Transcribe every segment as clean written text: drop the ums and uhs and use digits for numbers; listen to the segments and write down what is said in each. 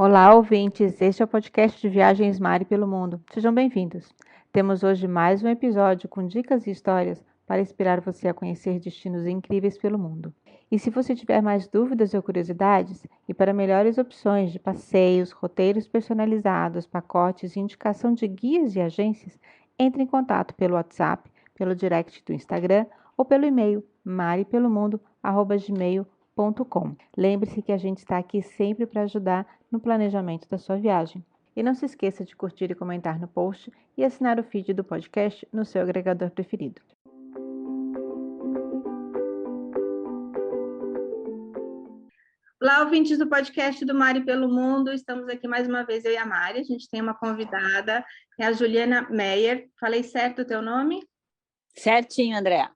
Olá, ouvintes! Este é o podcast de Viagens Mari pelo Mundo. Sejam bem-vindos. Temos hoje mais um episódio com dicas e histórias para inspirar você a conhecer destinos incríveis pelo mundo. E se você tiver mais dúvidas ou curiosidades, e para melhores opções de passeios, roteiros personalizados, pacotes e indicação de guias e agências, entre em contato pelo WhatsApp, pelo direct do Instagram ou pelo e-mail maripelomundo@gmail.com. Lembre-se que a gente está aqui sempre para ajudar no planejamento da sua viagem. E não se esqueça de curtir e comentar no post e assinar o feed do podcast no seu agregador preferido. Olá, ouvintes do podcast do Mari pelo Mundo. Estamos aqui mais uma vez, eu e a Mari. A gente tem uma convidada, é a Juliana Meyer. Falei certo o teu nome? Certinho, Andréa.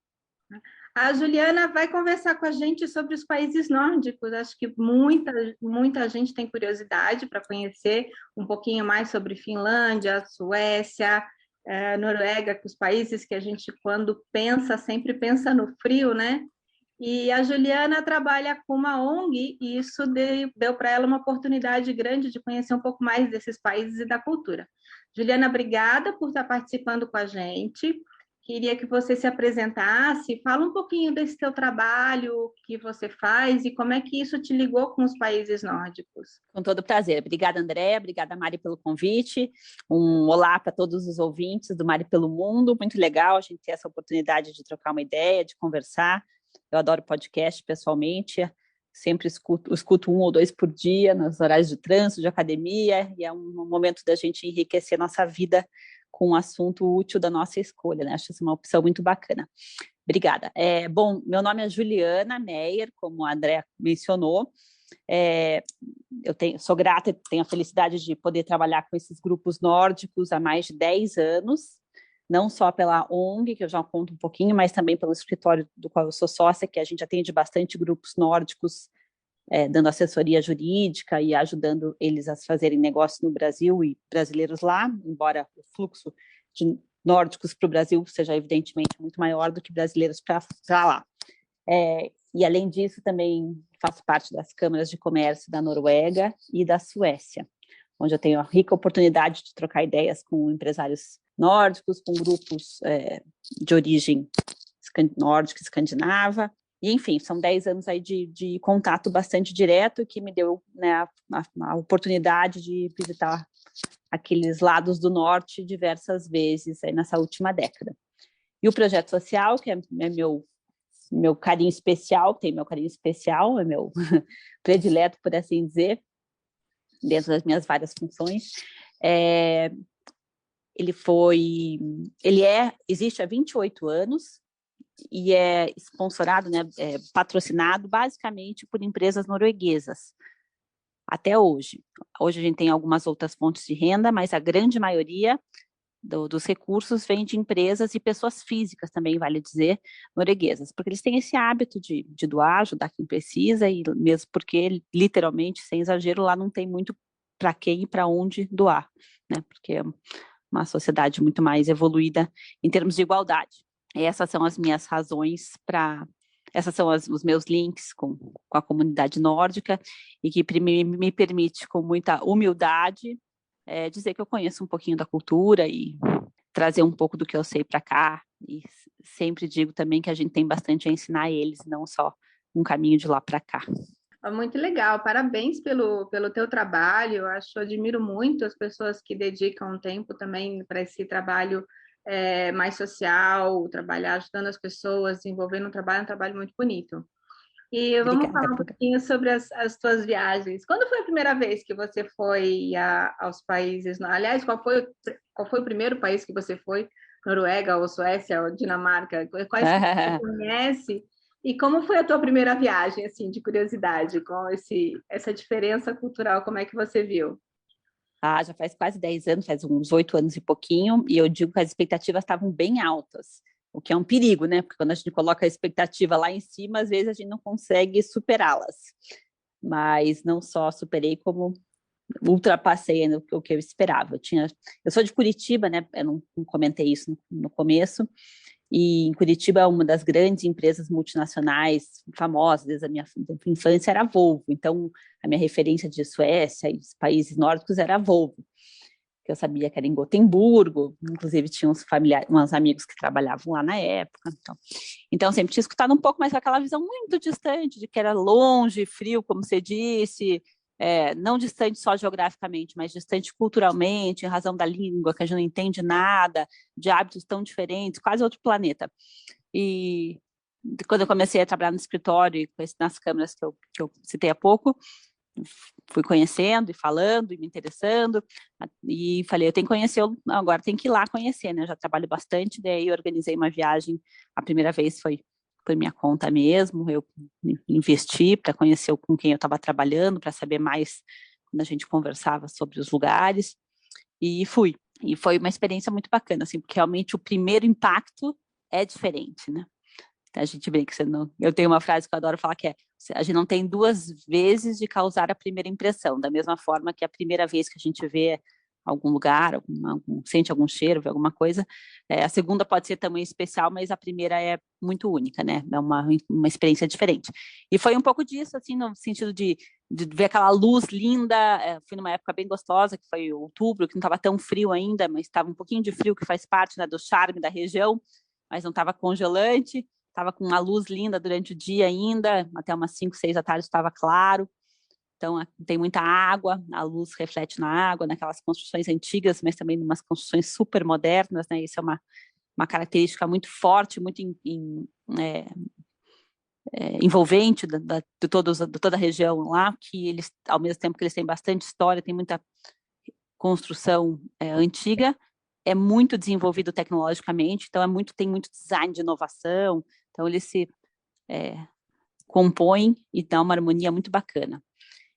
A Juliana vai conversar com a gente sobre os países nórdicos. Acho que muita gente tem curiosidade para conhecer um pouquinho mais sobre Finlândia, Suécia, Noruega, que os países que a gente, quando pensa, sempre pensa no frio, né? E a Juliana trabalha com uma ONG e isso deu para ela uma oportunidade grande de conhecer um pouco mais desses países e da cultura. Juliana, obrigada por estar participando com a gente. Queria que você se apresentasse, fala um pouquinho desse teu trabalho, o que você faz e como é que isso te ligou com os países nórdicos. Com todo prazer. Obrigada, André. Obrigada, Mari, pelo convite. Um olá para todos os ouvintes do Mari pelo Mundo. Muito legal a gente ter essa oportunidade de trocar uma ideia, de conversar. Eu adoro podcast pessoalmente. Sempre escuto 1 ou 2 por dia, nos horários de trânsito, de academia, e é um momento da gente enriquecer nossa vida com um assunto útil da nossa escolha, né? Acho isso uma opção muito bacana. Obrigada. Bom, meu nome é Juliana Meyer, como a André mencionou. Sou grata e tenho a felicidade de poder trabalhar com esses grupos nórdicos há mais de 10 anos, não só pela ONG, que eu já conto um pouquinho, mas também pelo escritório do qual eu sou sócia, que a gente atende bastante grupos nórdicos, dando assessoria jurídica e ajudando eles a fazerem negócio no Brasil e brasileiros lá, embora o fluxo de nórdicos para o Brasil seja evidentemente muito maior do que brasileiros para lá. E além disso também faço parte das câmaras de comércio da Noruega e da Suécia, onde eu tenho a rica oportunidade de trocar ideias com empresários nórdicos, com grupos de origem nórdica, escandinava. E, enfim, são 10 anos aí de contato bastante direto que me deu, né, a oportunidade de visitar aqueles lados do norte diversas vezes aí nessa última década. E o projeto social, que é meu carinho especial, tem meu carinho especial, é meu predileto, por assim dizer, dentro das minhas várias funções, existe há 28 anos, e é sponsorado, né, patrocinado basicamente por empresas norueguesas, até hoje. Hoje a gente tem algumas outras fontes de renda, mas a grande maioria dos recursos vem de empresas e pessoas físicas também, vale dizer, norueguesas, porque eles têm esse hábito de doar, ajudar quem precisa, e mesmo porque, literalmente, sem exagero, lá não tem muito para quem e para onde doar, né, porque é uma sociedade muito mais evoluída em termos de igualdade. E essas são as minhas razões esses são os meus links com a comunidade nórdica e que me permite, com muita humildade, dizer que eu conheço um pouquinho da cultura e trazer um pouco do que eu sei para cá. E sempre digo também que a gente tem bastante a ensinar a eles, não só um caminho de lá para cá. Muito legal, parabéns pelo teu trabalho. Eu admiro muito as pessoas que dedicam tempo também para esse trabalho mais social, trabalhar ajudando as pessoas, desenvolvendo um trabalho muito bonito. E vamos falar um pouquinho sobre as tuas viagens. Quando foi a primeira vez que você foi aos países? Aliás, qual foi o primeiro país que você foi? Noruega ou Suécia ou Dinamarca? Quais você conhece? E como foi a tua primeira viagem, assim, de curiosidade, com essa diferença cultural, como é que você viu? Já faz quase 10 anos, faz uns 8 anos e pouquinho, e eu digo que as expectativas estavam bem altas, o que é um perigo, né? Porque quando a gente coloca a expectativa lá em cima, às vezes a gente não consegue superá-las. Mas não só superei, como ultrapassei ainda o que eu esperava. Eu sou de Curitiba, né? Eu não comentei isso no começo, E em Curitiba, uma das grandes empresas multinacionais famosas desde a minha infância era a Volvo. Então, a minha referência de Suécia e os países nórdicos era a Volvo, que eu sabia que era em Gotemburgo, inclusive tinha uns familiares, uns amigos que trabalhavam lá na época. Então sempre tinha escutado um pouco mais com aquela visão muito distante, de que era longe, frio, como você disse, não distante só geograficamente, mas distante culturalmente, em razão da língua, que a gente não entende nada, de hábitos tão diferentes, quase outro planeta. E quando eu comecei a trabalhar no escritório e nas câmeras que eu citei há pouco, fui conhecendo e falando e me interessando, e falei, eu tenho que conhecer, agora tem que ir lá conhecer, né? Eu já trabalho bastante, daí eu organizei uma viagem, a primeira vez foi por minha conta mesmo, eu investi para conhecer com quem eu estava trabalhando, para saber mais quando a gente conversava sobre os lugares, e fui. E foi uma experiência muito bacana, assim, porque realmente o primeiro impacto é diferente, né? A gente brinca, eu tenho uma frase que eu adoro falar que é: a gente não tem duas vezes de causar a primeira impressão, da mesma forma que a primeira vez que a gente vê algum lugar, sente algum cheiro, vê alguma coisa, a segunda pode ser também especial, mas a primeira é muito única, né? É uma experiência diferente. E foi um pouco disso, assim, no sentido de ver aquela luz linda. Fui numa época bem gostosa, que foi outubro, que não estava tão frio ainda, mas estava um pouquinho de frio, que faz parte, né, do charme da região, mas não estava congelante. Estava com uma luz linda durante o dia ainda, até umas 5, 6 da tarde estava claro. Então, tem muita água, a luz reflete na água, naquelas construções antigas, mas também em umas construções super modernas, né? Isso é uma característica muito forte, muito envolvente de toda a região lá, que eles, ao mesmo tempo que eles têm bastante história, tem muita construção antiga, é muito desenvolvido tecnologicamente, então tem muito design de inovação, então eles se compõem e dão uma harmonia muito bacana.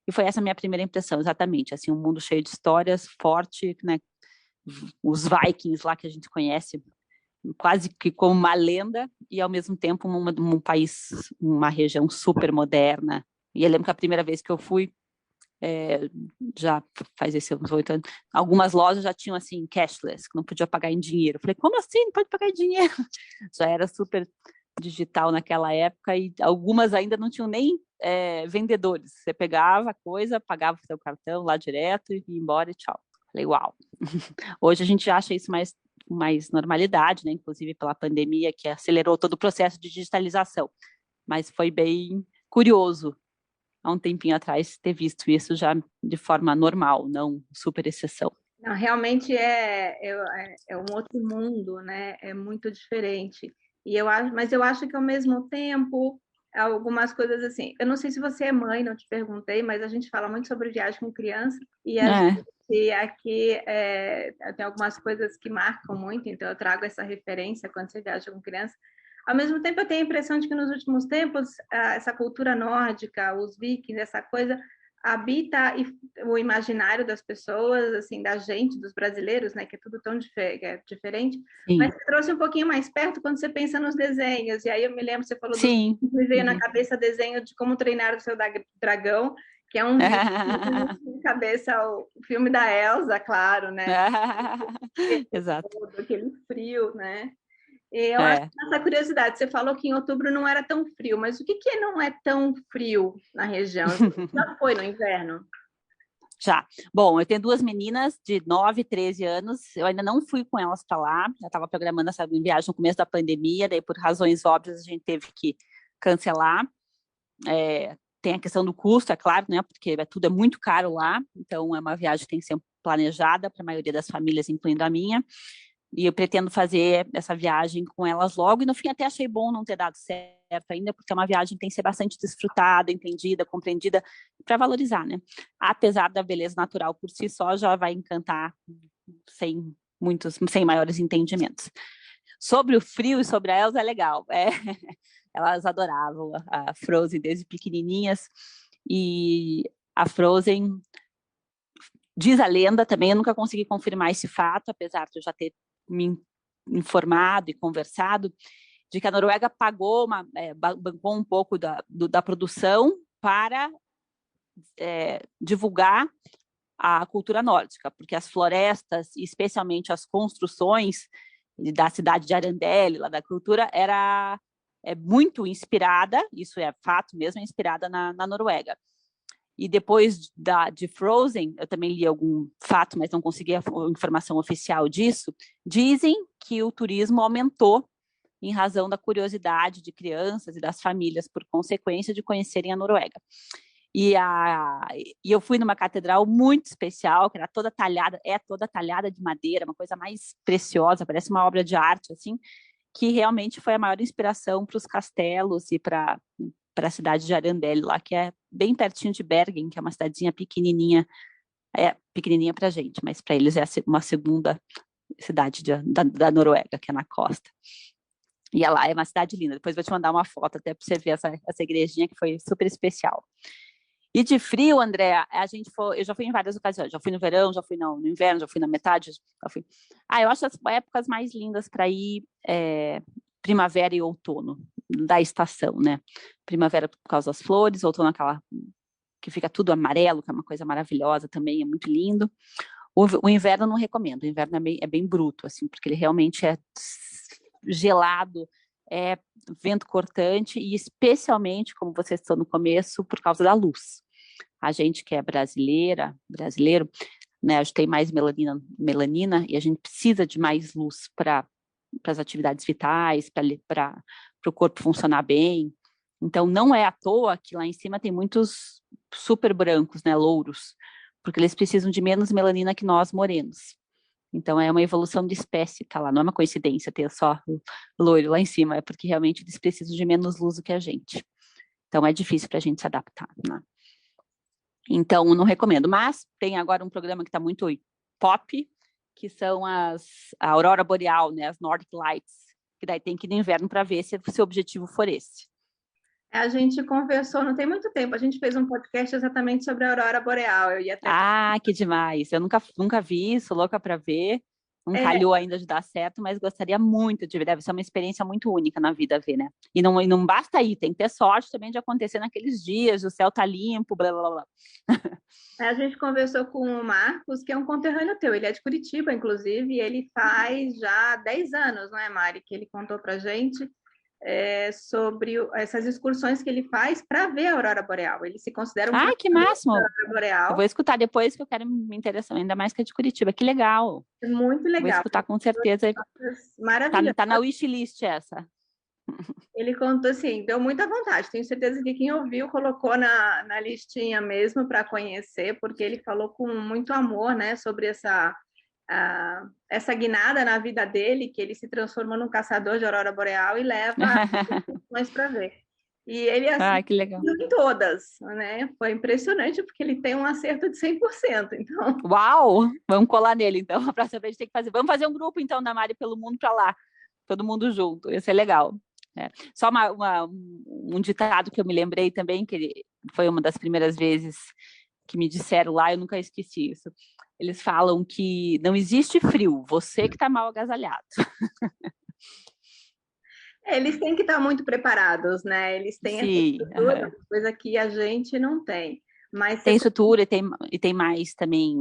E foi essa a minha primeira impressão, exatamente, assim, um mundo cheio de histórias, forte, né, os Vikings lá que a gente conhece quase que como uma lenda, e ao mesmo tempo um país, uma região super moderna. E eu lembro que a primeira vez que eu fui, já faz uns 8 anos, algumas lojas já tinham assim, cashless, que não podia pagar em dinheiro. Eu falei, como assim? Não pode pagar em dinheiro? Já era super digital naquela época, e algumas ainda não tinham nem vendedores. Você pegava a coisa, pagava o seu cartão lá direto e ia embora e tchau. Falei, uau. Hoje a gente acha isso mais normalidade, né? Inclusive pela pandemia, que acelerou todo o processo de digitalização. Mas foi bem curioso, há um tempinho atrás, ter visto isso já de forma normal, não super exceção. Não, realmente é um outro mundo, né? É muito diferente. Mas eu acho que ao mesmo tempo, algumas coisas assim. Eu não sei se você é mãe, não te perguntei, mas a gente fala muito sobre viagem com criança e a gente aqui tem algumas coisas que marcam muito, então eu trago essa referência quando você viaja com criança. Ao mesmo tempo, eu tenho a impressão de que nos últimos tempos essa cultura nórdica, os vikings, essa coisa habita o imaginário das pessoas, assim, da gente, dos brasileiros, né, que é tudo tão diferente, Sim. Mas você trouxe um pouquinho mais perto quando você pensa nos desenhos, e aí eu me lembro, você falou Sim. Me veio na cabeça desenho de como treinar o seu dragão, que é um vídeo de cabeça, o filme da Elsa, claro, né? Exato. Aquele frio, né? Eu acho que essa curiosidade, você falou que em outubro não era tão frio, mas o que não é tão frio na região? Já foi no inverno? Já. Bom, eu tenho 2 meninas de 9 e 13 anos, eu ainda não fui com elas para lá, já estava programando essa viagem no começo da pandemia, daí por razões óbvias a gente teve que cancelar. Tem a questão do custo, é claro, né, porque tudo é muito caro lá, então é uma viagem que tem que ser planejada para a maioria das famílias, incluindo a minha, e eu pretendo fazer essa viagem com elas logo, e no fim até achei bom não ter dado certo ainda, porque é uma viagem que tem que ser bastante desfrutada, entendida, compreendida, para valorizar, né? Apesar da beleza natural por si só, já vai encantar sem maiores entendimentos. Sobre o frio e sobre a Elsa é legal, elas adoravam a Frozen desde pequenininhas, e a Frozen, diz a lenda também, eu nunca consegui confirmar esse fato, apesar de eu já ter me informado e conversado, de que a Noruega bancou um pouco da produção para divulgar a cultura nórdica, porque as florestas, especialmente as construções, da cidade de Arendelle, lá da cultura, é muito inspirada, isso é fato mesmo, é inspirada na Noruega. E depois de Frozen, eu também li algum fato, mas não consegui a informação oficial disso, dizem que o turismo aumentou em razão da curiosidade de crianças e das famílias, por consequência de conhecerem a Noruega. E eu fui numa catedral muito especial, que era toda talhada de madeira, uma coisa mais preciosa, parece uma obra de arte, assim, que realmente foi a maior inspiração para os castelos e para a cidade de Arendelle, lá, que é bem pertinho de Bergen, que é uma cidadezinha pequenininha, pequenininha para a gente, mas para eles é uma segunda cidade da Noruega, que é na costa. E lá é uma cidade linda, depois vou te mandar uma foto até para você ver essa igrejinha que foi super especial. E de frio, André, eu já fui em várias ocasiões, já fui no verão, já fui no inverno, já fui na metade, já fui. Eu acho as épocas mais lindas para ir primavera e outono, da estação, né? Primavera por causa das flores, outono aquela que fica tudo amarelo, que é uma coisa maravilhosa também, é muito lindo. O inverno eu não recomendo, o inverno é bem bruto, assim, porque ele realmente é gelado, é vento cortante e especialmente, como vocês estão no começo, por causa da luz. A gente que é brasileiro, né, a gente tem mais melanina e a gente precisa de mais luz para as atividades vitais, para o corpo funcionar bem. Então, não é à toa que lá em cima tem muitos super brancos, né, louros, porque eles precisam de menos melanina que nós morenos. Então, é uma evolução de espécie, tá lá. Não é uma coincidência ter só loiro lá em cima, é porque realmente eles precisam de menos luz do que a gente. Então, é difícil para a gente se adaptar, né? Então, não recomendo. Mas tem agora um programa que está muito pop, que são a Aurora Boreal, né? As Nordic Lights, que daí tem que ir no inverno para ver se o seu objetivo for esse. A gente conversou, não tem muito tempo, a gente fez um podcast exatamente sobre a Aurora Boreal. Eu ia até... que demais! Eu nunca vi, sou louca para ver. Não calhou ainda de dar certo, mas gostaria muito de ver. Deve ser uma experiência muito única na vida ver, né? E não basta ir, tem que ter sorte também de acontecer naqueles dias, o céu tá limpo, blá, blá, blá. A gente conversou com o Marcos, que é um conterrâneo teu, ele é de Curitiba, inclusive, e ele faz já 10 anos, não é, Mari? Que ele contou pra gente sobre essas excursões que ele faz para ver a Aurora Boreal. Ele se considera um que máximo! da Aurora Boreal. Eu vou escutar depois, que eu quero me interessar, ainda mais que é de Curitiba. Que legal! É muito legal. Vou escutar com certeza. Maravilhoso. Tá na wishlist essa. Ele contou assim, deu muita vontade. Tenho certeza que quem ouviu colocou na listinha mesmo para conhecer, porque ele falou com muito amor, né, sobre essa guinada na vida dele, que ele se transformou num caçador de aurora boreal e leva as para ver. E ele que legal. Em todas, né? Foi impressionante, porque ele tem um acerto de 100%. Então... Uau! Vamos colar nele, então. A próxima vez a gente tem que fazer. Vamos fazer um grupo, então, da Mari pelo mundo para lá. Todo mundo junto. Ia ser legal. Só um ditado que eu me lembrei também, que foi uma das primeiras vezes que me disseram lá, eu nunca esqueci isso. Eles falam que não existe frio, você que está mal agasalhado. Eles têm que estar muito preparados, né? Eles têm essa estrutura, coisa que a gente não tem. Mas tem estrutura e tem mais também,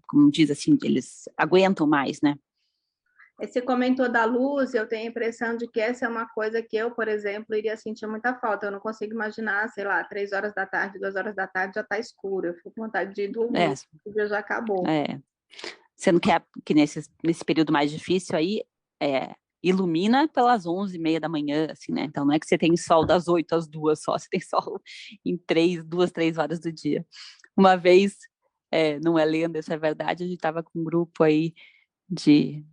como diz assim, eles aguentam mais, né? Você comentou da luz, eu tenho a impressão de que essa é uma coisa que eu, por exemplo, iria sentir muita falta. Eu não consigo imaginar, sei lá, 3 horas da tarde, 2 horas da tarde já está escuro. Eu fico com vontade de dormir, o dia já acabou. Sendo que nesse período mais difícil aí, ilumina pelas 11h30 da manhã, assim, né? Então não é que você tem sol das 8 às 2 só, você tem sol em 2, 3 horas do dia. Uma vez, não é lenda, isso é verdade, a gente estava com um grupo aí de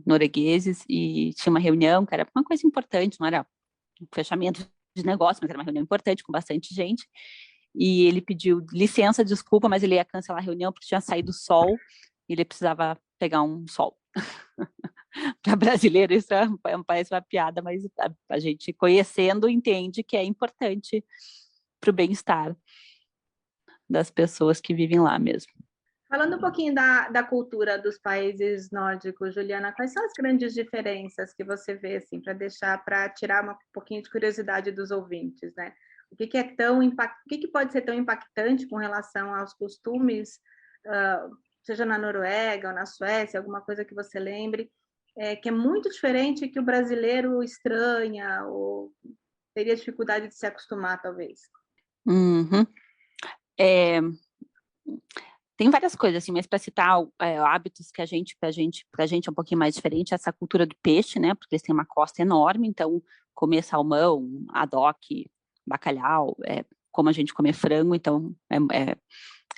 noruegueses e tinha uma reunião, que era uma coisa importante, não era um fechamento de negócio, mas era uma reunião importante com bastante gente, e ele pediu licença, desculpa, mas ele ia cancelar a reunião porque tinha saído sol e ele precisava pegar um sol. Para brasileiro isso parece uma piada, mas a gente conhecendo entende que é importante para o bem-estar das pessoas que vivem lá mesmo. Falando um pouquinho da cultura dos países nórdicos, Juliana, quais são as grandes diferenças que você vê, assim, para tirar um pouquinho de curiosidade dos ouvintes, né? O que pode ser tão impactante com relação aos costumes, seja na Noruega ou na Suécia, alguma coisa que você lembre, que é muito diferente, que o brasileiro estranha ou teria dificuldade de se acostumar, talvez? Uhum. Tem várias coisas, assim, mas para citar hábitos que pra gente é um pouquinho mais diferente, essa cultura do peixe, né? Porque eles têm uma costa enorme, então comer salmão, adoque, bacalhau, como a gente comer frango, então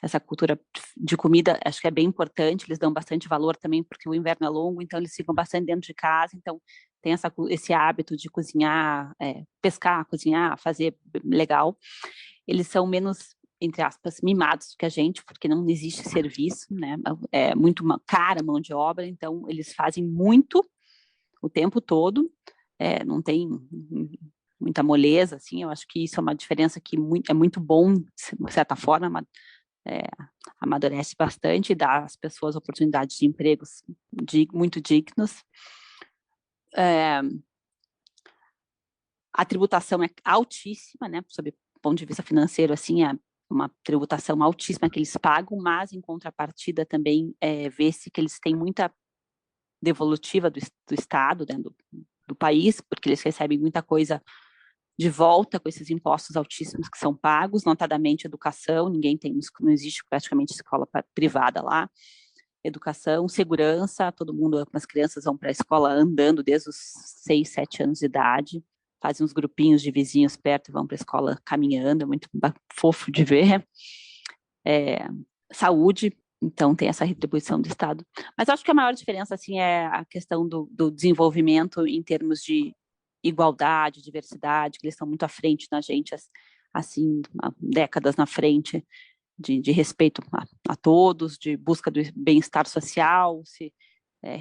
essa cultura de comida acho que é bem importante, eles dão bastante valor também, porque o inverno é longo, então eles ficam bastante dentro de casa, então tem esse hábito de cozinhar, pescar, cozinhar, fazer legal. Eles são menos, entre aspas, mimados que a gente, porque não existe serviço, né? É muito cara a mão de obra, então eles fazem muito o tempo todo, não tem muita moleza, assim, eu acho que isso é uma diferença que é muito bom, de certa forma, amadurece bastante e dá às pessoas oportunidades de empregos muito dignos. A tributação é altíssima, né, sob o ponto de vista financeiro, assim, é uma tributação altíssima que eles pagam, mas em contrapartida também vê-se que eles têm muita devolutiva do Estado, né, do país, porque eles recebem muita coisa de volta com esses impostos altíssimos que são pagos, notadamente educação, não existe praticamente escola privada lá, educação, segurança, todo mundo, as crianças vão para a escola andando desde os 6, 7 anos de idade, fazem uns grupinhos de vizinhos perto e vão para a escola caminhando, é muito fofo de ver. Saúde, então tem essa retribuição do Estado. Mas acho que a maior diferença, assim, é a questão do desenvolvimento em termos de igualdade, diversidade, que eles estão muito à frente na gente, assim, há décadas na frente, de respeito a todos, de busca do bem-estar social,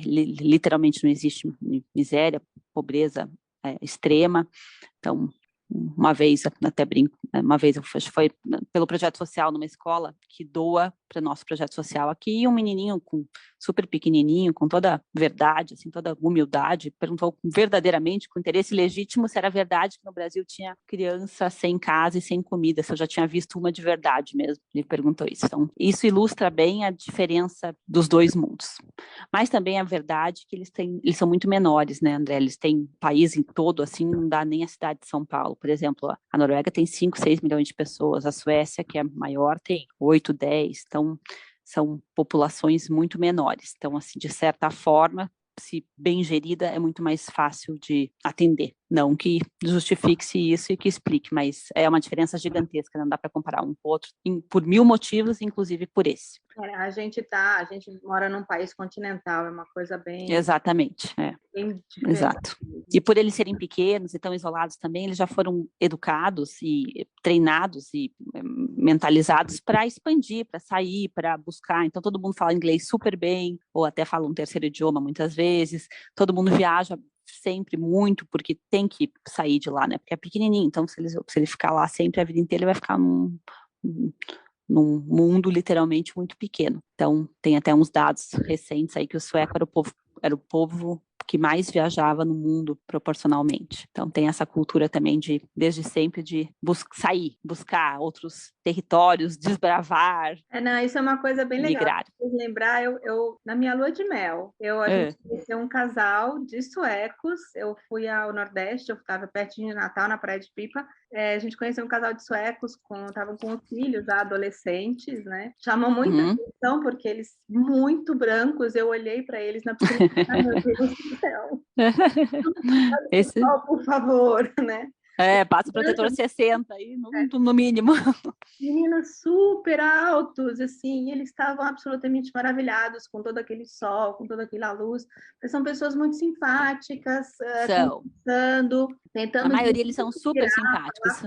literalmente não existe miséria, pobreza extrema. Então, uma vez, até brinco, uma vez foi pelo projeto social numa escola que doa para o nosso projeto social aqui, e um menininho super pequenininho, com toda a verdade, assim, toda a humildade, perguntou verdadeiramente, com interesse legítimo, se era verdade que no Brasil tinha criança sem casa e sem comida, se eu já tinha visto uma de verdade mesmo. Ele perguntou isso. Então, isso ilustra bem a diferença dos dois mundos. Mas também a verdade que eles são muito menores, né, André? Eles têm país em todo, assim, não dá nem a cidade de São Paulo. Por exemplo, a Noruega tem 5, 6 milhões de pessoas, a Suécia, que é maior, tem 8, 10. Então, são populações muito menores. Então, assim, de certa forma, se bem gerida, é muito mais fácil de atender. Não que justifique-se isso e que explique, mas é uma diferença gigantesca, não dá para comparar um com o outro, por mil motivos, inclusive por esse. A gente mora num país continental, é uma coisa bem... Exatamente, bem diferente. Exato. E por eles serem pequenos e tão isolados também, eles já foram educados e treinados e mentalizados para expandir, para sair, para buscar. Então, todo mundo fala inglês super bem, ou até fala um terceiro idioma muitas vezes. Todo mundo viaja sempre muito, porque tem que sair de lá, né? Porque é pequenininho. Então, se ele ficar lá sempre a vida inteira, ele vai ficar num mundo literalmente muito pequeno. Então, tem até uns dados recentes aí que o sueco era o povo que mais viajava no mundo proporcionalmente. Então tem essa cultura também desde sempre, de sair, buscar outros territórios, desbravar. Não, isso é uma coisa bem legal. Migrar. Lembrar, na minha lua de mel, a gente conheceu um casal de suecos, eu fui ao Nordeste, eu estava pertinho de Natal, na Praia de Pipa, a gente conheceu um casal de suecos, estavam com os filhos já adolescentes, né? Chamou muita atenção, porque eles muito brancos, eu olhei para eles na piscina, ai meu Deus do céu, por favor, né? Passa o protetor 60 aí, no mínimo. Meninos super altos, assim, e eles estavam absolutamente maravilhados com todo aquele sol, com toda aquela luz. São pessoas muito simpáticas, tentando... A maioria, eles são super simpáticos.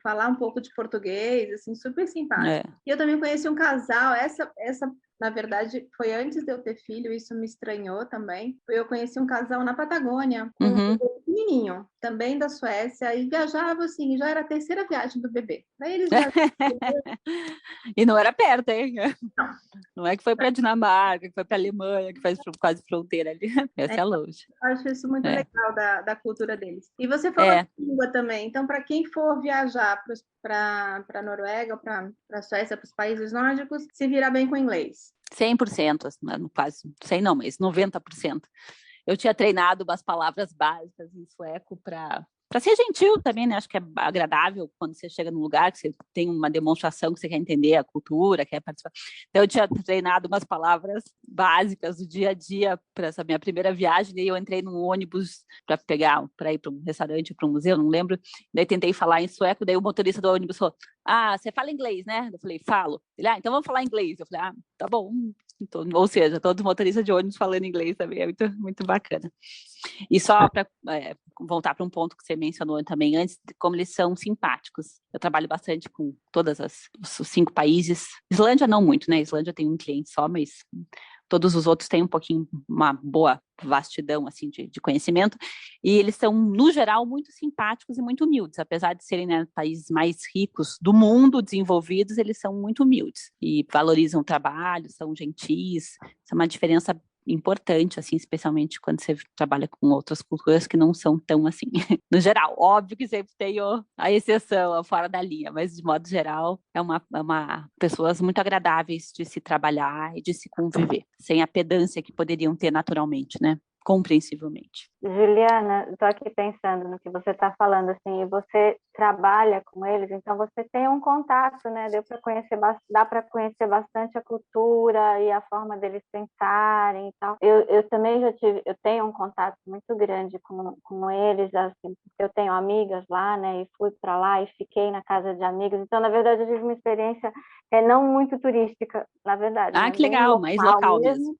Falar um pouco de português, assim, super simpáticos. E eu também conheci um casal, essa na verdade, foi antes de eu ter filho, isso me estranhou também. Eu conheci um casal na Patagônia, com um pequenininho, também da Suécia, e viajava assim, já era a terceira viagem do bebê. Daí eles E não era perto, hein? Não é que foi para a Dinamarca, que foi para a Alemanha, que faz quase fronteira ali. Essa é longe. Acho isso muito legal da cultura deles. E você falou de língua também. Então, para quem for viajar para a Noruega, para a Suécia, para os países nórdicos, se vira bem com inglês. 100%, quase, 100 não, mas 90%. Eu tinha treinado umas palavras básicas em sueco para ser gentil também, né? Acho que é agradável quando você chega num lugar que você tem uma demonstração que você quer entender a cultura, quer participar. Então, eu tinha treinado umas palavras básicas do dia a dia para essa minha primeira viagem. E eu entrei num ônibus para ir para um restaurante, para um museu, não lembro. Daí tentei falar em sueco, daí o motorista do ônibus falou: "Ah, você fala inglês, né?" Eu falei: "Falo." Ele: "Ah, então vamos falar inglês." Eu falei: "Ah, tá bom." Então, ou seja, todos os motoristas de ônibus falando inglês também é muito, muito bacana. E só para voltar para um ponto que você mencionou também antes, como eles são simpáticos. Eu trabalho bastante com todos os 5 países. Islândia não muito, né? Islândia tem um cliente só, mas todos os outros têm um pouquinho, uma boa vastidão assim de conhecimento. E eles são, no geral, muito simpáticos e muito humildes. Apesar de serem, né, países mais ricos do mundo, desenvolvidos, eles são muito humildes. E valorizam o trabalho, são gentis. Isso é uma diferença importante, assim, especialmente quando você trabalha com outras culturas que não são tão assim. No geral, óbvio que sempre tem a exceção, a fora da linha, mas de modo geral é uma pessoas muito agradáveis de se trabalhar e de se conviver, sem a pedância que poderiam ter naturalmente, né? Compreensivelmente. Juliana, estou aqui pensando no que você está falando, assim, e você trabalha com eles, então você tem um contato, né? Dá para conhecer bastante a cultura e a forma deles pensarem e tal. Eu também eu tenho um contato muito grande com eles, assim, eu tenho amigas lá, né? E fui para lá e fiquei na casa de amigas, então na verdade eu tive uma experiência não muito turística, na verdade, Ah, mas que bem legal, mais local mesmo.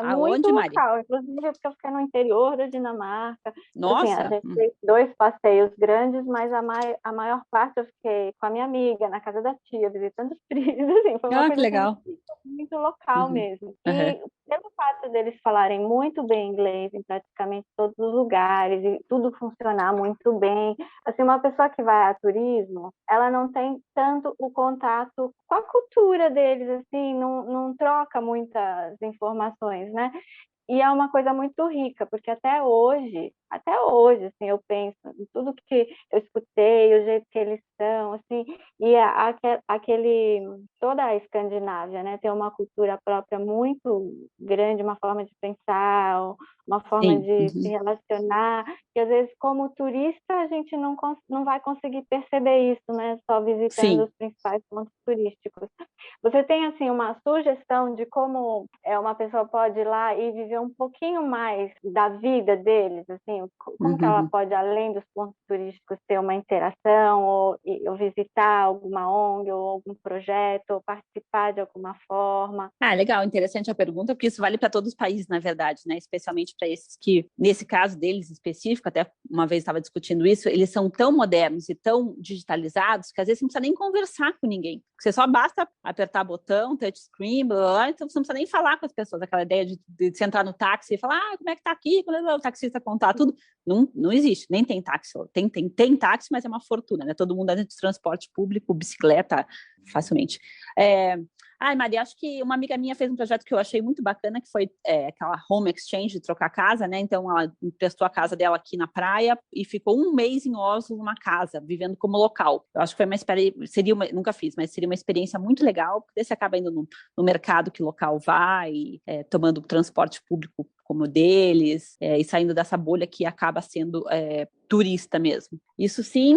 Muito Aonde, Mari? local, inclusive porque eu fiquei no interior da Dinamarca. Assim, a Nossa! gente fez 2 passeios grandes, mas a maior parte eu fiquei com a minha amiga, na casa da tia, visitando os primos, assim, foi uma Ah, que coisa assim, legal. muito local Uhum. mesmo. Uhum. E pelo fato deles falarem muito bem inglês em praticamente todos os lugares e tudo funcionar muito bem, assim, uma pessoa que vai a turismo, ela não tem tanto o contato com a cultura deles, assim, não troca muitas informações, né? E é uma coisa muito rica, porque até hoje, assim, eu penso em tudo que eu escutei, o jeito que eles são, assim, e toda a Escandinávia, né, tem uma cultura própria muito grande, uma forma de pensar, uma forma Sim. de se Uhum. relacionar, que às vezes como turista a gente não vai conseguir perceber isso, né, só visitando Sim. os principais pontos turísticos. Você tem assim uma sugestão de como uma pessoa pode ir lá e viver um pouquinho mais da vida deles, assim, como que ela Uhum. pode, além dos pontos turísticos, ter uma interação ou visitar alguma ONG ou algum projeto ou participar de alguma forma? Ah, legal, interessante a pergunta, porque isso vale para todos os países, na verdade, né? Especialmente para esses que, nesse caso deles específico, até uma vez estava discutindo isso, eles são tão modernos e tão digitalizados que às vezes você não precisa nem conversar com ninguém. Você só basta apertar botão, touchscreen, blá, blá, blá, então você não precisa nem falar com as pessoas. Aquela ideia de você entrar no táxi e falar, como é que tá aqui? O taxista contar tudo. Não existe, nem tem táxi. Tem táxi, mas é uma fortuna, né? Todo mundo anda de transporte público, bicicleta, facilmente. Ai, Maria, acho que uma amiga minha fez um projeto que eu achei muito bacana, que foi aquela home exchange de trocar casa, né? Então, ela emprestou a casa dela aqui na praia e ficou um mês em Oslo, numa casa, vivendo como local. Eu acho que foi uma experiência, nunca fiz, mas seria uma experiência muito legal, porque você acaba indo no mercado que o local vai, tomando transporte público como deles, e saindo dessa bolha que acaba sendo turista mesmo. Isso sim,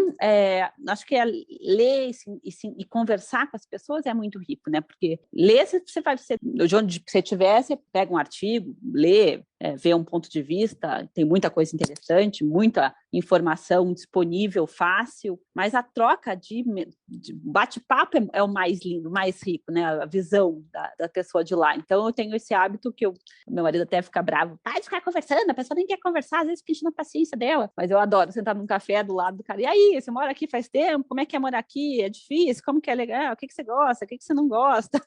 acho que ler e conversar com as pessoas é muito rico, né? Porque ler, você vai, de onde você estiver, você pega um artigo, lê, vê um ponto de vista, tem muita coisa interessante, muita informação disponível, fácil, mas a troca de bate-papo é o mais lindo, mais rico, né? A visão da pessoa de lá. Então, eu tenho esse hábito que meu marido até fica bravo, para de ficar conversando, a pessoa nem quer conversar, às vezes fica enchendo a paciência dela, mas eu adoro sentar num café do lado do cara, e aí, você mora aqui faz tempo? Como é que é morar aqui? É difícil? Como que é legal? O que você gosta? O que você não gosta?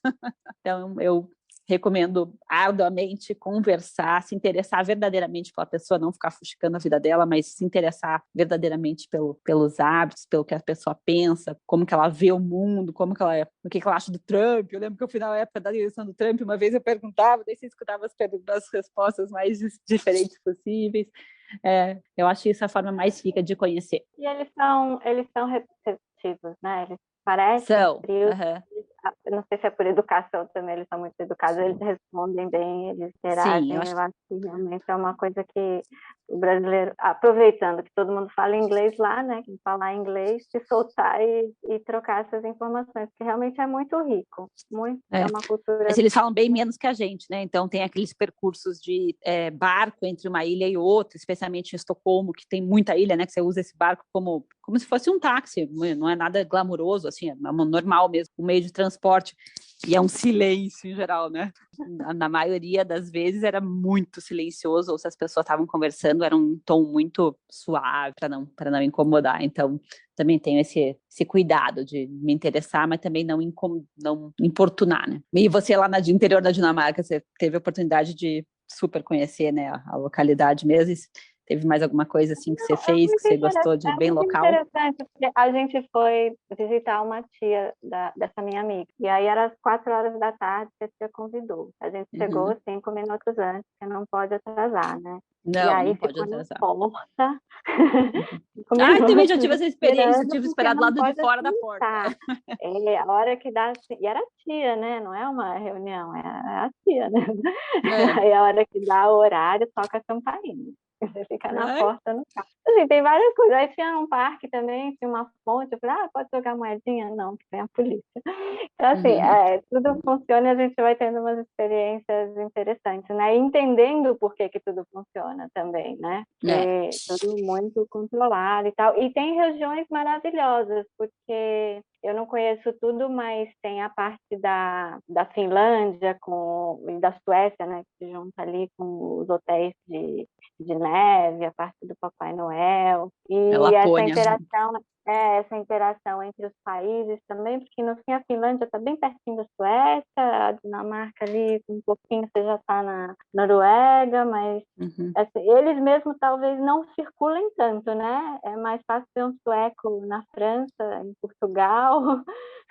Então, eu recomendo arduamente conversar, se interessar verdadeiramente pela pessoa, não ficar fuxicando a vida dela, mas se interessar verdadeiramente pelos hábitos, pelo que a pessoa pensa, como que ela vê o mundo, o que ela acha do Trump. Eu lembro que eu fui na época da eleição do Trump, uma vez eu perguntava, daí você escutava as respostas mais diferentes possíveis. Eu acho isso a forma mais rica de conhecer. E eles são receptivos, né? Eles parecem São. frios, Uhum. não sei se é por educação também, eles são muito educados, eles respondem bem, eles interagem. Sim, eu acho que realmente é uma coisa que o brasileiro, aproveitando que todo mundo fala inglês lá, né, que falar inglês, se soltar e trocar essas informações, que realmente é muito rico, é uma cultura... Mas eles falam bem menos que a gente, né? Então tem aqueles percursos de barco entre uma ilha e outra, especialmente em Estocolmo, que tem muita ilha, né? Que você usa esse barco como se fosse um táxi, não é nada glamouroso, assim, é normal mesmo, um meio de transporte. E é um silêncio em geral, né? Na maioria das vezes era muito silencioso, ou se as pessoas estavam conversando, era um tom muito suave para não incomodar. Então, também tenho esse cuidado de me interessar, mas também não importunar, né? E você lá no interior da Dinamarca, você teve a oportunidade de super conhecer, né, a localidade mesmo. Teve mais alguma coisa assim que você fez, que você gostou de bem local? É muito interessante, porque a gente foi visitar uma tia dessa minha amiga. E aí era às 4 horas da tarde que a tia convidou. A gente chegou 5 minutos antes, que não pode atrasar, né? Não, e aí não pode ficou atrasar. Na porta. Também já tive essa experiência, tive esperado do lado de fora da porta. A hora que dá... E era tia, né? Não é uma reunião, é a tia, né? Aí a hora que dá o horário, toca a campainha. Você fica na porta, no carro. Assim, tem várias coisas. Aí tinha um parque também, tinha uma fonte. Eu falei, pode jogar moedinha? Não, que tem a polícia. Então, assim, tudo funciona e a gente vai tendo umas experiências interessantes, né? E entendendo por que tudo funciona também, né? Tudo muito controlado e tal. E tem regiões maravilhosas, porque eu não conheço tudo, mas tem a parte da Finlândia e da Suécia, né? Que se junta ali com os hotéis de neve, a parte do Papai Noel, e essa interação entre os países também, porque no fim a Finlândia está bem pertinho da Suécia, a Dinamarca ali um pouquinho você já está na Noruega, mas assim, eles mesmos talvez não circulem tanto, né? É mais fácil ver um sueco na França, em Portugal,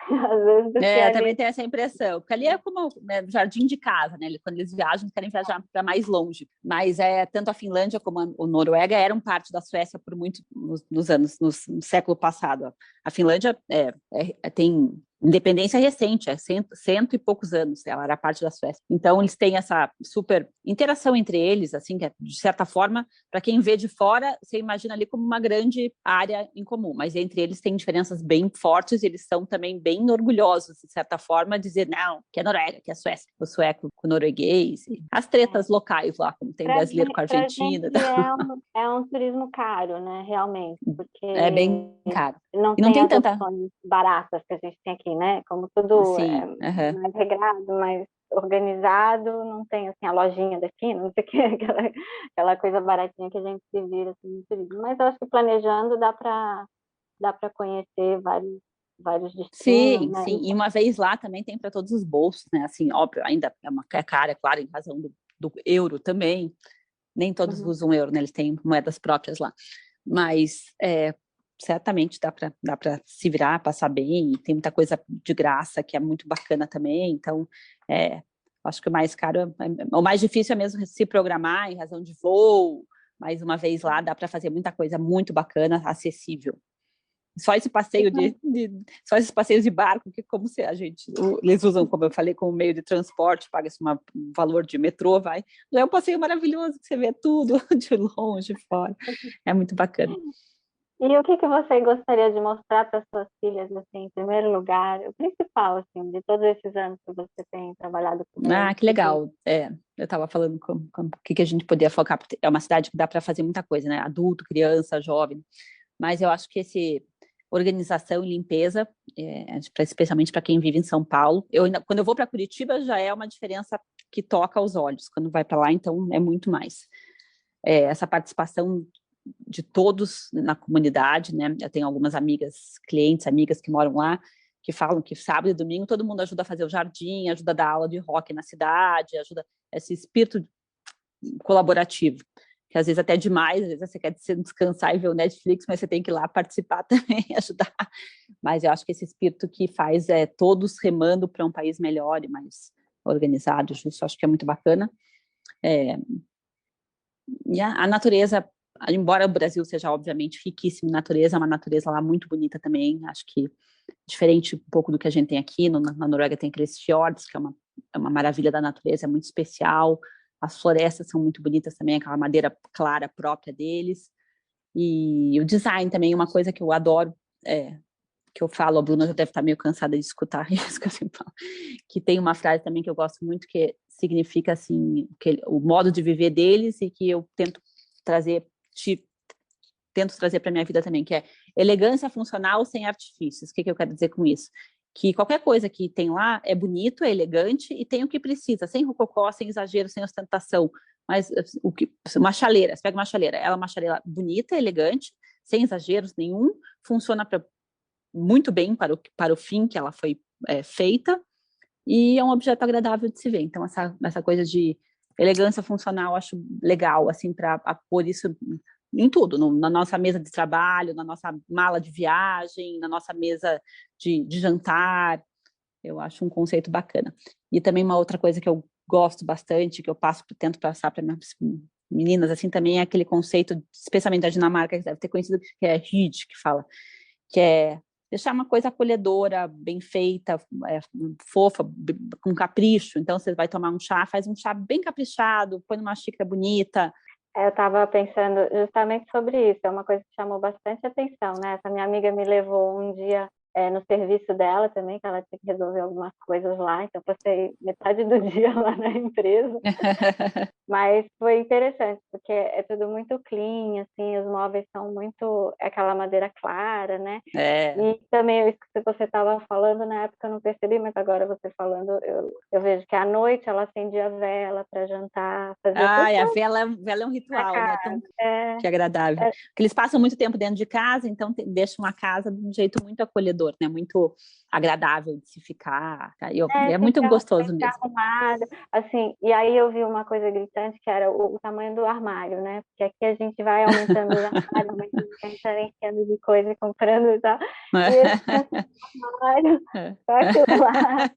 às vezes do que ali. Também tenho essa impressão, porque ali é como jardim de casa, né? Quando eles viajam, querem viajar para mais longe, mas tanto a Finlândia como a Noruega eram parte da Suécia por muito nos anos, no século passado. A Finlândia tem independência recente, cento e poucos anos, ela era parte da Suécia. Então, eles têm essa super interação entre eles, assim, que de certa forma, para quem vê de fora, você imagina ali como uma grande área em comum, mas entre eles tem diferenças bem fortes, e eles são também bem orgulhosos, de certa forma, de dizer, não, que é Noruega, que é Suécia, o sueco com o norueguês, e as tretas locais lá, como tem brasileiro com a Argentina. É um turismo caro, né, realmente, porque é bem caro. Não tem as opções baratas que a gente tem aqui, né? Como tudo mais regrado, mais organizado, não tem assim a lojinha daqui, não sei o que, aquela coisa baratinha que a gente se vira assim, no turismo. Mas eu acho que planejando dá para conhecer vários destinos, né? Sim. E uma vez lá também tem para todos os bolsos, né? Assim, óbvio, ainda é cara, é claro, em razão do euro também. Nem todos usam euro, né? Eles têm moedas próprias lá. Mas certamente dá para se virar, passar bem, e tem muita coisa de graça que é muito bacana também. Então, acho que o mais caro, o mais difícil é mesmo se programar em razão de voo. Mais uma vez lá dá para fazer muita coisa muito bacana, acessível. Só esse passeio só esses passeios de barco, que como se eles usam, como eu falei, como meio de transporte, paga-se um valor de metrô, já é um passeio maravilhoso, que você vê tudo de longe, fora, é muito bacana. E o que você gostaria de mostrar para suas filhas, assim, em primeiro lugar, o principal, assim, de todos esses anos que você tem trabalhado com eles? Que legal. Eu estava falando o que a gente podia focar, porque é uma cidade que dá para fazer muita coisa, né? Adulto, criança, jovem, mas eu acho que organização e limpeza, especialmente para quem vive em São Paulo. Quando eu vou para Curitiba, já é uma diferença que toca aos olhos. Quando vai para lá, então, é muito mais. Essa participação de todos na comunidade, né? Eu tenho algumas clientes, amigas que moram lá, que falam que sábado e domingo todo mundo ajuda a fazer o jardim, ajuda a dar aula de rock na cidade, ajuda esse espírito colaborativo, que às vezes até é demais, às vezes você quer descansar e ver o Netflix, mas você tem que ir lá participar também, ajudar. Mas eu acho que esse espírito que faz todos remando para um país melhor e mais organizado, justo, acho que é muito bacana. E a natureza, embora o Brasil seja obviamente riquíssimo em natureza, é uma natureza lá muito bonita também, acho que diferente um pouco do que a gente tem aqui. Na Noruega tem aqueles fjords, que é uma maravilha da natureza, é muito especial. As florestas são muito bonitas também, aquela madeira clara própria deles. E o design também é uma coisa que eu adoro, que eu falo, a Bruna já deve estar meio cansada de escutar isso que eu sempre falo, que tem uma frase também que eu gosto muito, que significa assim, o modo de viver deles, e que eu tento trazer para minha vida também, que é elegância funcional sem artifícios. O que eu quero dizer com isso? Que qualquer coisa que tem lá é bonito, é elegante e tem o que precisa, sem rococó, sem exagero, sem ostentação. Mas uma chaleira, você pega uma chaleira, ela é uma chaleira bonita, elegante, sem exageros nenhum, funciona muito bem para o fim que ela foi feita, e é um objeto agradável de se ver. Então, essa coisa de elegância funcional, acho legal, assim, para pôr isso em tudo, na nossa mesa de trabalho, na nossa mala de viagem, na nossa mesa de jantar. Eu acho um conceito bacana. E também uma outra coisa que eu gosto bastante, que eu tento passar para minhas meninas, assim, também é aquele conceito, especialmente da Dinamarca, que deve ter conhecido, que é Hyd, que é deixar uma coisa acolhedora, bem feita, fofa, com capricho. Então, você vai tomar um chá, faz um chá bem caprichado, põe numa xícara bonita. Eu estava pensando justamente sobre isso, é uma coisa que chamou bastante atenção, né? Essa minha amiga me levou um dia no serviço dela também, que ela tinha que resolver algumas coisas lá, então passei metade do dia lá na empresa. Mas foi interessante, porque é tudo muito clean, assim, os móveis são muito aquela madeira clara, né? E também isso que você estava falando, na época eu não percebi, mas agora você falando, eu vejo que à noite ela acendia vela para jantar, a vela é um ritual, né? Que agradável. Porque eles passam muito tempo dentro de casa, então deixam a casa de um jeito muito acolhedor, né? Muito agradável de se ficar. É muito gostoso mesmo. Arrumado, assim, e aí eu vi uma coisa gritante, que era o tamanho do armário, né? Porque aqui a gente vai aumentando o armário, enchendo de coisa, comprando e tal. E esse armário, aquilo lá.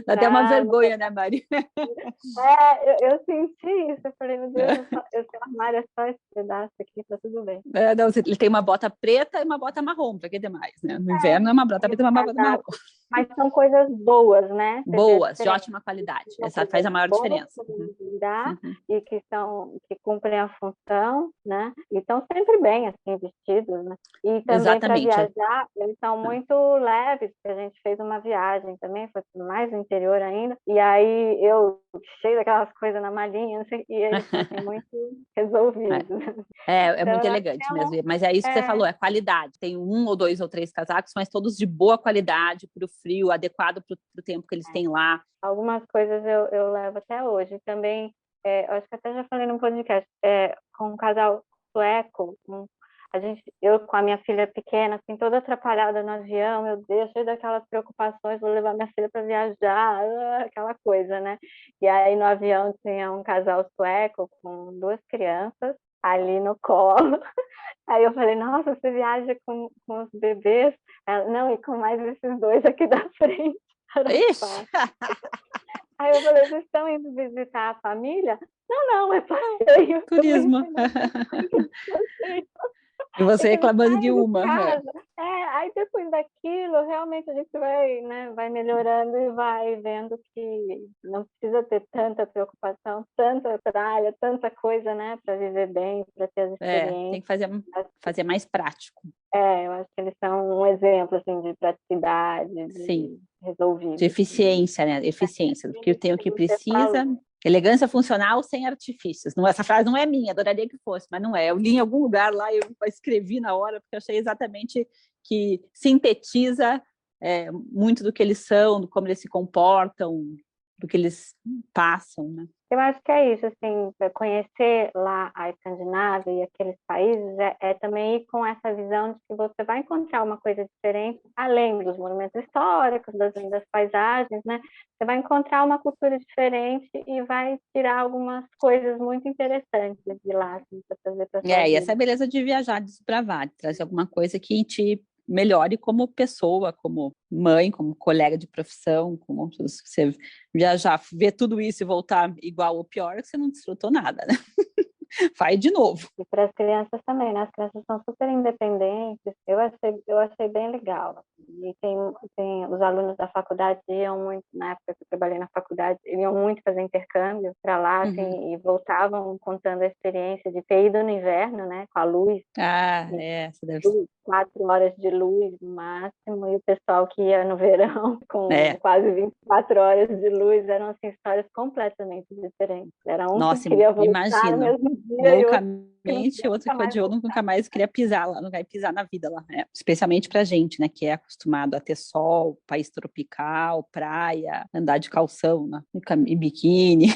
Dá até uma vergonha, né, Mari? Eu senti isso. Eu falei, meu Deus, esse armário é só esse pedaço aqui, tá tudo bem. Não, ele tem uma bota preta e uma bota marrom, para que demais, né? No inverno é uma bota preta e uma bota marrom. Mas são coisas boas, né? Boas, de ótima qualidade. Essa faz a maior diferença. E que cumprem a função, né? E estão sempre bem, assim, vestidos, né? E também para viajar, eles são muito leves, porque a gente fez uma viagem também, foi mais no interior ainda, e aí eu cheio daquelas coisas na malinha, não sei, e eles são assim, muito resolvidos. Então, muito elegante mesmo, mas é isso que você falou, é qualidade. Tem 1 ou 2 ou 3 casacos, mas todos de boa qualidade, para o frio, adequado para o tempo que eles têm lá. Algumas coisas eu levo até hoje. Também, eu acho que até já falei no podcast, com um casal sueco, eu com a minha filha pequena, assim, toda atrapalhada no avião, meu Deus, cheio daquelas preocupações, vou levar minha filha para viajar, aquela coisa, né? E aí no avião tinha um casal sueco com 2 crianças ali no colo. Aí eu falei, nossa, você viaja com os bebês? Ela, não, e com mais esses 2 aqui da frente. Aí eu falei, vocês estão indo visitar a família? Não, é passeio. Turismo. E você reclamando de uma. Aí depois daquilo, realmente a gente vai melhorando e vai vendo que não precisa ter tanta preocupação, tanta praia, tanta coisa, né, para viver bem, para ter as experiências. Tem que fazer mais prático. Eu acho que eles são um exemplo, assim, de praticidade, de resolvido. De eficiência, né? Eficiência, porque tem o que precisa. Elegância funcional sem artifícios. Essa frase não é minha, adoraria que fosse, mas não é. Eu li em algum lugar lá, eu escrevi na hora, porque eu achei exatamente que sintetiza muito do que eles são, como eles se comportam, do que eles passam, né? Eu acho que é isso, assim, conhecer lá a Escandinávia e aqueles países também ir com essa visão de que você vai encontrar uma coisa diferente, além dos monumentos históricos, das lindas paisagens, né? Você vai encontrar uma cultura diferente e vai tirar algumas coisas muito interessantes de lá, assim, para trazer para sua vida. E essa é a beleza de viajar, de desbravar, de trazer alguma coisa que te melhore como pessoa, como mãe, como colega de profissão, como você viajar, ver tudo isso e voltar igual ou pior, você não desfrutou nada, né? Vai de novo. E para as crianças também, né? As crianças são super independentes, eu achei bem legal. E tem os alunos da faculdade iam muito, na época que eu trabalhei na faculdade, iam muito fazer intercâmbio para lá, assim, e voltavam contando a experiência de ter ido no inverno, né? Com a luz. Você deve ser. 4 horas de luz no máximo, e o pessoal que ia no verão com quase 24 horas de luz, eram assim, histórias completamente diferentes. Era um Nossa, que queria voltar imagino. no mesmo dia Loucamente, outro ficou de olho, nunca mais queria pisar lá, não vai pisar na vida lá, né? Especialmente pra gente, né, que é acostumado a ter sol, país tropical, praia, andar de calção, né, e biquíni,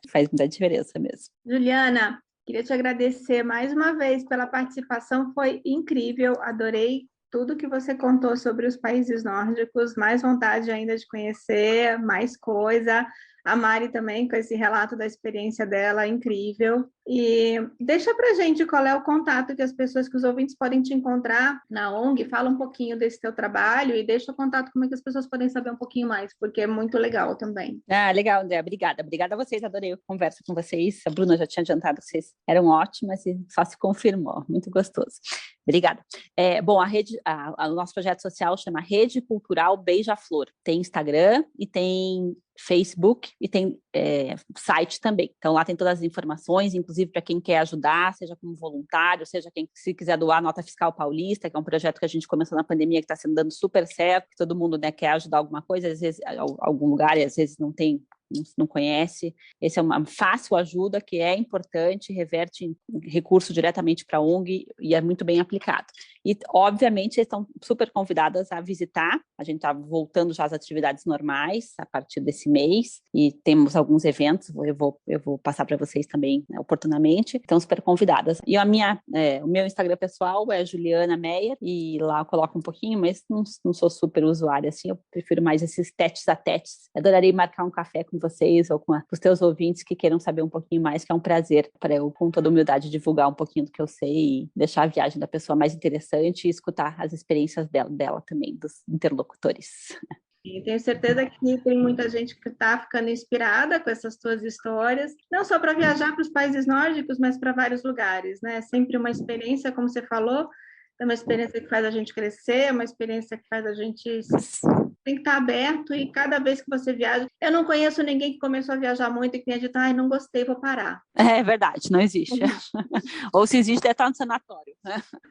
faz muita diferença mesmo. Juliana, queria te agradecer mais uma vez pela participação, foi incrível, adorei tudo que você contou sobre os países nórdicos, mais vontade ainda de conhecer, mais coisa. A Mari também, com esse relato da experiência dela, incrível. E deixa pra gente qual é o contato que as pessoas, que os ouvintes podem te encontrar na ONG, fala um pouquinho desse teu trabalho e deixa o contato como é que as pessoas podem saber um pouquinho mais, porque é muito legal também. Legal, André, obrigada. Obrigada a vocês, adorei a conversa com vocês. A Bruna já tinha adiantado, vocês eram ótimas e só se confirmou, muito gostoso. Obrigada. Bom, o nosso projeto social chama Rede Cultural Beija-Flor. Tem Instagram e tem Facebook e tem site também. Então lá tem todas as informações, inclusive para quem quer ajudar, seja como voluntário, seja quem se quiser doar Nota Fiscal Paulista, que é um projeto que a gente começou na pandemia, que está sendo dando super certo, que todo mundo, né, quer ajudar alguma coisa, às vezes algum lugar e às vezes não conhece. Esse é uma fácil ajuda que é importante, reverte em recurso diretamente para a ONG e é muito bem aplicado. E, obviamente, estão super convidadas a visitar. A gente está voltando já às atividades normais a partir desse mês e temos alguns eventos, eu vou passar para vocês também, né, oportunamente. Estão super convidadas. E o meu Instagram pessoal é Juliana Meyer e lá eu coloco um pouquinho, mas não sou super usuária assim, eu prefiro mais esses tetes a tetes. Adorarei marcar um café com vocês ou com os teus ouvintes que queiram saber um pouquinho mais, que é um prazer para eu, com toda humildade, divulgar um pouquinho do que eu sei e deixar a viagem da pessoa mais interessante e escutar as experiências dela também, dos interlocutores. E tenho certeza que tem muita gente que está ficando inspirada com essas tuas histórias, não só para viajar para os países nórdicos, mas para vários lugares, né? Sempre uma experiência, como você falou, é uma experiência que faz a gente crescer, é uma experiência que faz a gente tem que estar aberto, e cada vez que você viaja, eu não conheço ninguém que começou a viajar muito e que tenha dito, não gostei, vou parar. É verdade, não existe. Ou se existe, deve estar no sanatório.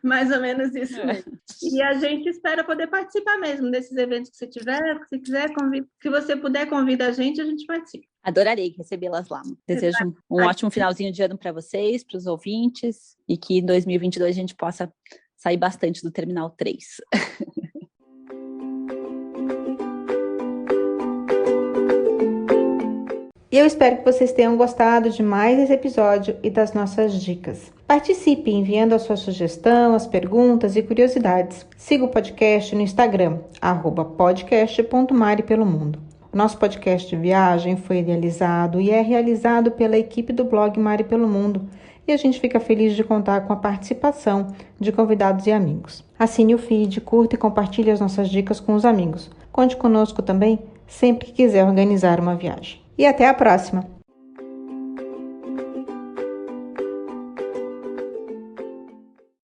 Mais ou menos isso mesmo. E a gente espera poder participar mesmo desses eventos que você tiver, se quiser, se você puder, convida a gente participa. Adorarei recebê-las lá. Desejo um ótimo finalzinho de ano para vocês, para os ouvintes, e que em 2022 a gente possa sair bastante do Terminal 3. E eu espero que vocês tenham gostado de mais esse episódio e das nossas dicas. Participe enviando a sua sugestão, as perguntas e curiosidades. Siga o podcast no Instagram, @podcast.maripelomundo. O nosso podcast de viagem foi idealizado e é realizado pela equipe do blog Mari Pelo Mundo, e a gente fica feliz de contar com a participação de convidados e amigos. Assine o feed, curta e compartilhe as nossas dicas com os amigos. Conte conosco também sempre que quiser organizar uma viagem. E até a próxima!